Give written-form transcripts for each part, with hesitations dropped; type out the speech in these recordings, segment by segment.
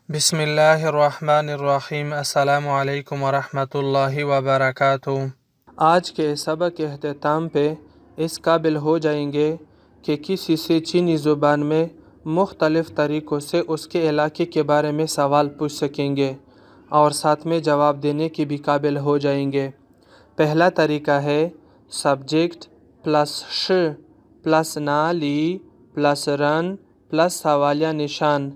بسم اللہ الرحمن الرحیم۔ السلام علیکم ورحمۃ اللہ وبرکاتہ۔ آج کے سبق کے اختتام پہ اس قابل ہو جائیں گے کہ کسی سے چینی زبان میں مختلف طریقوں سے اس کے علاقے کے بارے میں سوال پوچھ سکیں گے اور ساتھ میں جواب دینے کے بھی قابل ہو جائیں گے۔ پہلا طریقہ ہے سبجیکٹ پلس ش پلس نالی پلس رن پلس سوالیہ نشان۔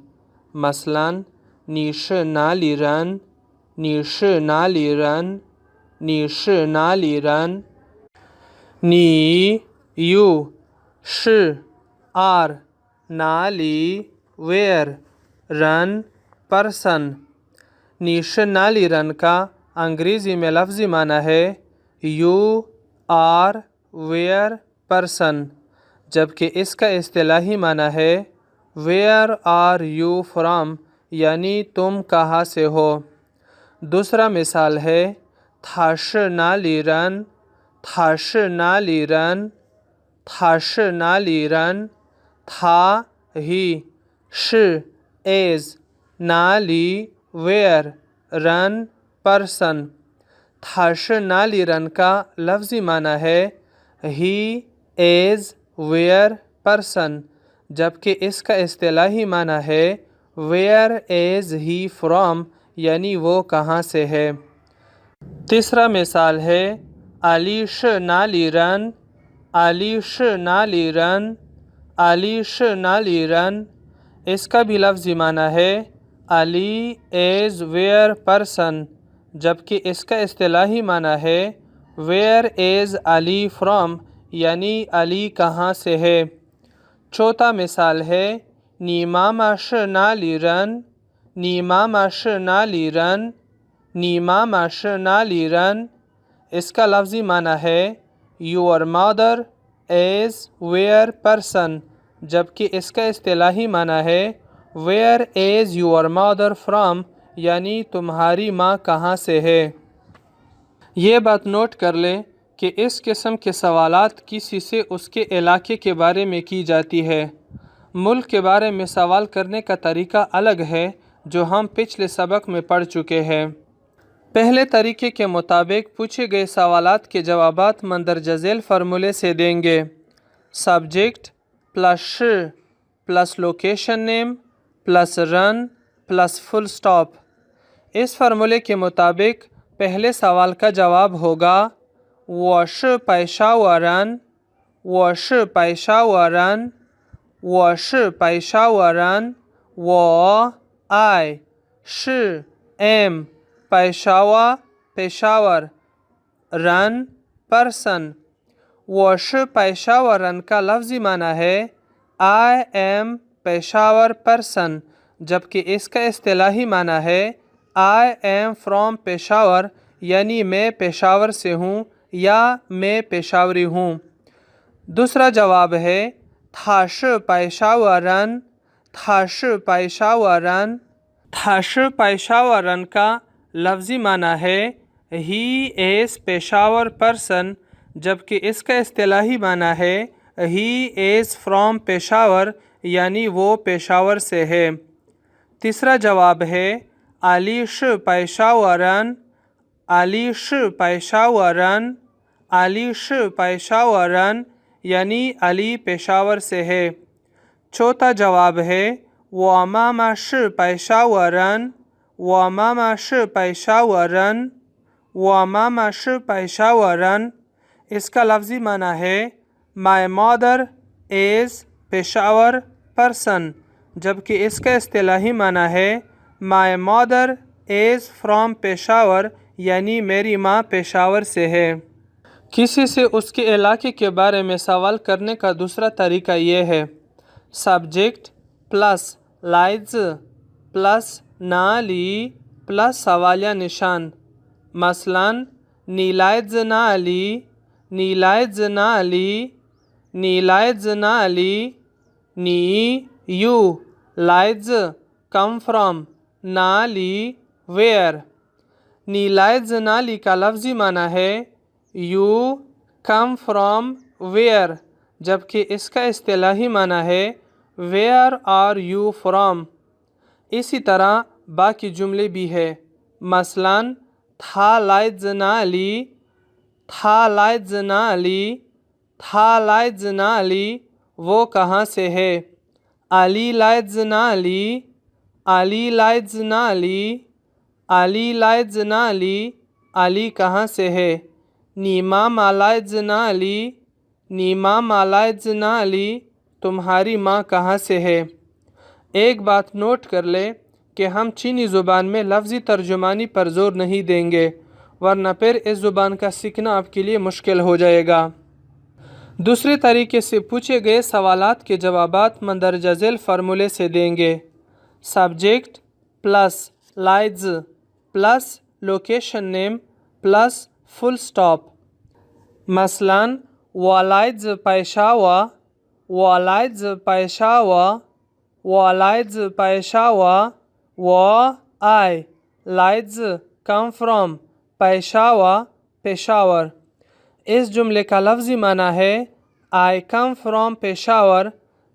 مثلاً نیش نالی رن، نیش نالی رن، نیش نالی رن۔ نی یو ش آر نالی ویر رن پرسن۔ نیش نالی رن کا انگریزی میں لفظی معنی ہے یو آر ویئر پرسن، جبکہ اس کا اصطلاحی معنی ہے ویئر آر یو فرام، یعنی تم کہاں سے ہو۔ دوسرا مثال ہے تھاش نالی رن، تھاش نالی رن، تھاش نالی رن۔ تھا ہی ش ایز نالی ویئر رن پرسن۔ تھاش نالی رن کا لفظی معنی ہے ہی ایز ویئر پرسن، جبکہ اس کا اصطلاحی معنی ہے ویئر ایز ہی فرام، یعنی وہ کہاں سے ہے۔ تیسرا مثال ہے علیش نالی رن، علیش نالی رن، علیش نالی رن۔ اس کا بھی لفظی معنی ہے علی ایز ویئر پرسن، جبکہ اس کا اصطلاحی معنی ہے ویئر ایز علی فرام، یعنی علی کہاں سے ہے۔ چوتھا مثال ہے نیماماش نالی رن، نیماماش نالی رن، نیماماش نالی رن۔ اس کا لفظی معنی ہے یور مادر ایز ویئر پرسن، جبکہ اس کا اصطلاحی معنی ہے ویئر ایز یور مادر فرام، یعنی تمہاری ماں کہاں سے ہے۔ یہ بات نوٹ کر لیں کہ اس قسم کے سوالات کسی سے اس کے علاقے کے بارے میں کی جاتی ہے۔ ملک کے بارے میں سوال کرنے کا طریقہ الگ ہے جو ہم پچھلے سبق میں پڑھ چکے ہیں۔ پہلے طریقے کے مطابق پوچھے گئے سوالات کے جوابات مندرجہ ذیل فارمولے سے دیں گے۔ سبجیکٹ پلس ش پلس لوکیشن نیم پلس رن پلس فل سٹاپ۔ اس فارمولے کے مطابق پہلے سوال کا جواب ہوگا واش پیشاورن، واش پیشاورن، واش پیشاورن۔ و آئی ش ایم پیشاور پیشاور، رن پرسن۔ واش پیشاورن کا لفظی معنی ہے آئی ایم پیشاور پرسن، جبکہ اس کا اصطلاحی معنی ہے آئی ایم فرام پشاور، یعنی میں پشاور سے ہوں یا میں پشاوری ہوں۔ دوسرا جواب ہے تھاش پیشاورن، تھاش پیشاورن۔ تھاش پیشاورن کا لفظی معنی ہے ہی ایز پشاور پرسن، جبکہ اس کا اصطلاحی معنی ہے ہی ایز فرام پشاور، یعنی وہ پشاور سے ہے۔ تیسرا جواب ہے علیش پیشاورن، علیش پیشاورن، علیش پیشاورن، یعنی علی پشاور سے ہے۔ چوتھا جواب ہے واماماش پیشاورن، واماماش پیشاورن، واماماش پیشاورن۔ اس کا لفظی معنی ہے مائی مادر ایز پشاور پرسن، جبکہ اس کا اصطلاحی معنی ہے مائی مادر ایز فرام پشاور، یعنی میری ماں پشاور سے ہے۔ کسی سے اس کے علاقے کے بارے میں سوال کرنے کا دوسرا طریقہ یہ ہے سبجیکٹ پلس لائز پلس نالی پلس سوالیہ نشان۔ مثلاً نیلائز نالی، نیلائز نالی، نیلائز نالی۔ نی یو لائز کم فرام نالی ویئر۔ نیلائز نالی کا لفظی معنی ہے یو کم فرام ویئر، جبکہ اس کا اصطلاحی معنی ہے ویئر آر یو فرام۔ اسی طرح باقی جملے بھی ہے۔ مثلاً تھا لائزنالی، تھا لائزنالی، تھا لائزنالی وہ کہاں سے ہے؟ علی لائزنالی، علی لائزنالی، علی لائزنالی علی کہاں سے ہے؟ نیما مالائزنالی، نیما مالائزنالی تمہاری ماں کہاں سے ہے؟ ایک بات نوٹ کر لے کہ ہم چینی زبان میں لفظی ترجمانی پر زور نہیں دیں گے، ورنہ پھر اس زبان کا سیکھنا آپ کے لیے مشکل ہو جائے گا۔ دوسرے طریقے سے پوچھے گئے سوالات کے جوابات مندرجہ ذیل فارمولے سے دیں گے۔ Subject plus lies plus location name plus full stop. مثلاً والائز پیشاوا، والائز پیشاوا، والائز پیشاوا و آئی لائز کم فرام پیشاوا پشاور۔ اس جملے کا لفظی معنی ہے آئی کم فرام پشاور،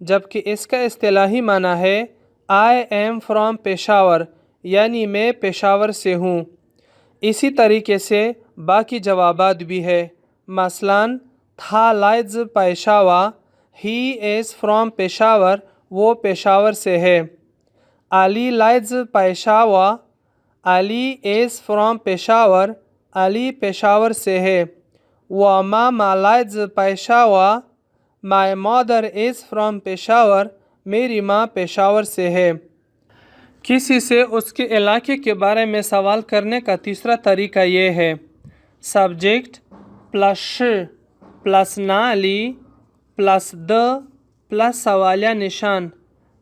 جبکہ اس کا اصطلاحی معنی ہے آئی ایم فرام پشاور، یعنی میں پشاور سے ہوں۔ اسی طریقے سے باقی جوابات بھی ہے۔ مثلاً تھا لائز پیشاوا، ہی از فرام پشاور، وہ پشاور سے ہے۔ Ali lies Peshawar, Ali is from Peshawar, Ali Peshawar سے ہے۔ وما مالائز پیشاوا، مائی مادر از فرام پشاور، میری ماں پشاور سے ہے۔ کسی سے اس کے علاقے کے بارے میں سوال کرنے کا تیسرا طریقہ یہ ہے۔ سبجیکٹ پلس ش پلس نالی پلس د پلس سوالیہ نشان۔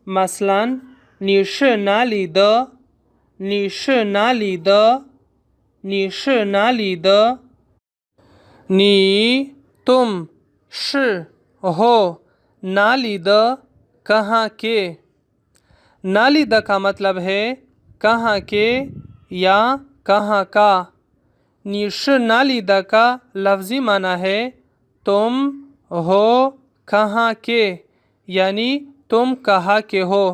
مثلاً نیش نالی د، نیش نالی د، نیش نالی د۔ نی تم، ش ہو، نالی د کہاں کے۔ نالی د کا مطلب ہے کہاں کے یا کہاں کا۔ نیش نالی د کا لفظی معنی ہے تم ہو کہاں کے، یعنی تم کہاں کے ہو۔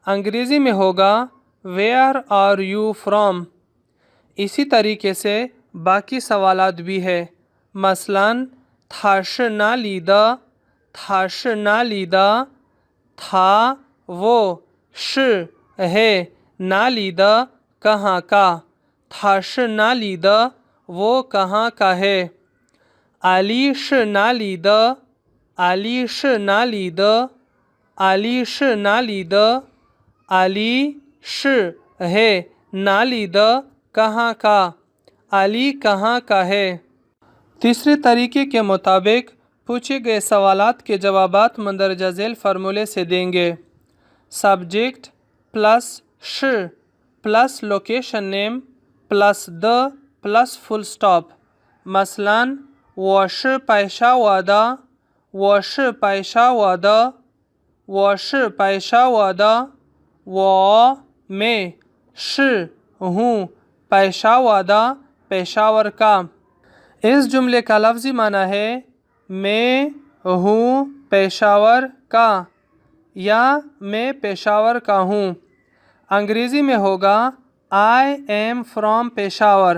انگریزی میں ہوگا ویئر آر یو فرام۔ اسی طریقے سے باقی سوالات بھی ہے۔ مثلاً تھاش نالی د، تھاش نالی د، تھا وہ، ش ہے، نالی د کہاں کا، تھاش نالی د وہ کہاں کا ہے۔ علی ش نالی د، علی ش نالی د، علی ش نالی د، علی ش ہے، نالی د کہاں کا، علی کہاں کا ہے۔ تیسرے طریقے کے مطابق پوچھے گئے سوالات کے جوابات مندرجہ ذیل فارمولے سے دیں گے۔ سبجیکٹ پلس ش پلس لوکیشن نیم پلس د پلس فل سٹاپ۔ مثلاً وش پیشاوا د، وش پیشاوا د، وش پیشاوا د و میں، ش ہوں، پیشاوا د پشاور کا۔ اس جملے کا لفظی معنی ہے میں ہوں پشاور کا یا میں پشاور کا ہوں۔ انگریزی میں ہوگا آئی ایم فرام پشاور۔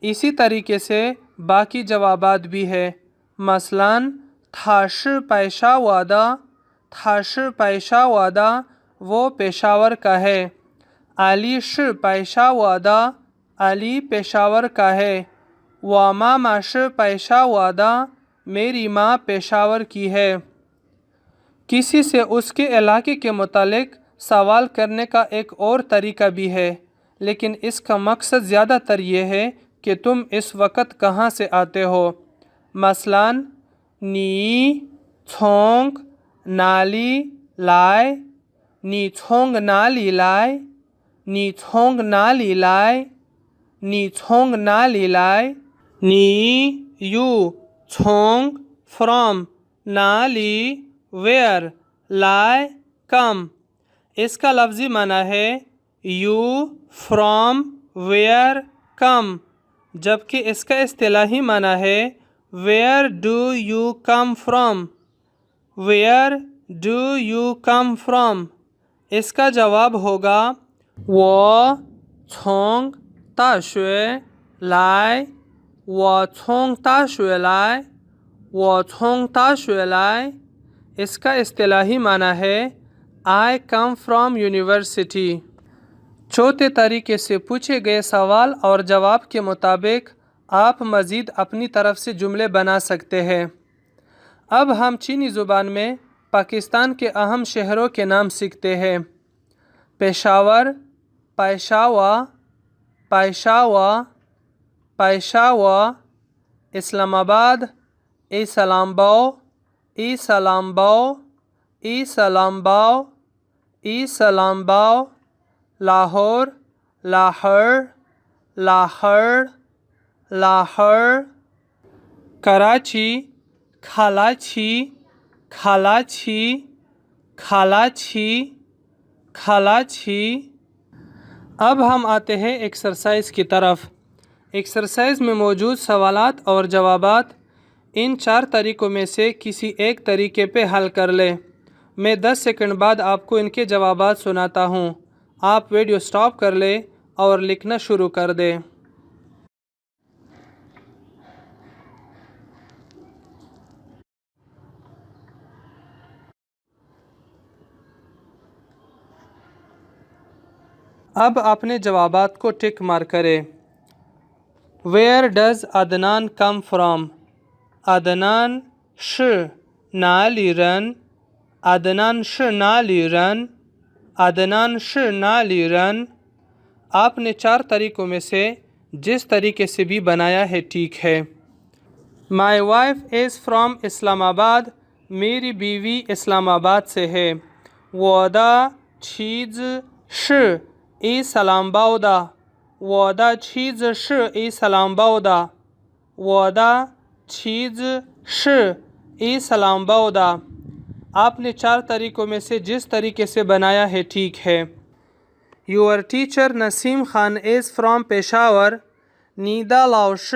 اسی طریقے سے باقی جوابات بھی ہے۔ مثلاً تھاش پیشاوا د، تھاش پیشاوا د وہ پشاور کا ہے۔ علی ش پیشاوا د، علی پشاور کا ہے۔ وما ماش پیشاوا د، میری ماں پشاور کی ہے۔ کسی سے اس کے علاقے کے متعلق سوال کرنے کا ایک اور طریقہ بھی ہے، لیکن اس کا مقصد زیادہ تر یہ ہے کہ تم اس وقت کہاں سے آتے ہو۔ مثلاً نی چھونگ نالی لائے، نی چھونگ نالی لائے، نی چھونگ نالی لائے، نی چھونگ نالی لائے۔ نی یو چھونگ فرام نالی ویئر لائے کم۔ اس کا لفظی معنی ہے یو فرام ویئر کم، جبکہ اس کا اصطلاحی معنی ہے where do you come from, where do you come from. اس کا جواب ہوگا 我从大学来，我从大学来，我从大学来. اس کا اصطلاحی معنی ہے I come from university. چوتھے طریقے سے پوچھے گئے سوال اور جواب کے مطابق آپ مزید اپنی طرف سے جملے بنا سکتے ہیں. اب ہم چینی زبان میں پاکستان کے اہم شہروں کے نام سیکھتے ہیں. پشاور، پیشاوا، پیشاوا، پیشاوا. اسلام آباد، اسلام باؤ، اسلام باؤ، اسلام باؤ، اسلام باؤ. لاہور، لاہور، لاہور، لاہور. کراچی، کھالاچی، کھالاچی، کھالاچی، کھالاچی. اب ہم آتے ہیں ایکسرسائز کی طرف. ایکسرسائز میں موجود سوالات اور جوابات ان 4 طریقوں میں سے کسی ایک طریقے پہ حل کر لیں. میں 10 سیکنڈ بعد آپ کو ان کے جوابات سناتا ہوں. آپ ویڈیو سٹاپ کر لیں اور لکھنا شروع کر دیں. اب اپنے جوابات کو ٹک مار کریں. Where does Adnan come from? Adnan Schnalieren. Adnan Schnalieren. Adnan Schnalieren. آپ نے 4 طریقوں میں سے جس طریقے سے بھی بنایا ہے ٹھیک ہے. My wife is from اسلام آباد. میری بیوی اسلام آباد سے ہے. وہ دا چیز اسلام باؤ. وہ دا چیز اسلام باؤ. وہ دا چیز اسلام باؤ. آپ نے 4 طریقوں میں سے جس طریقے سے بنایا ہے ٹھیک ہے. Your teacher Naseem Khan is from Peshawar. نیدا لاؤش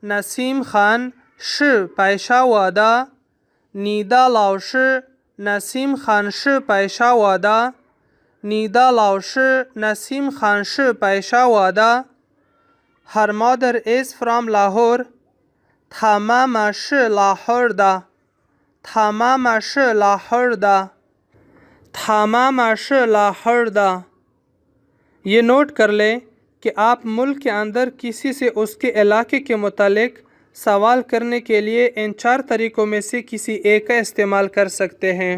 Naseem Khan پیشاوا the. نیدا لاؤش Naseem Khan پیشاوا the. نیدا لاؤش Naseem Khan پیشاوا the. Her mother is from Lahore. تمام لاہور دا. تمام لاہور دا. تمام لاہور دا. یہ نوٹ کر لیں کہ آپ ملک کے اندر کسی سے اس کے علاقے کے متعلق سوال کرنے کے لیے ان 4 طریقوں میں سے کسی ایک کا استعمال کر سکتے ہیں.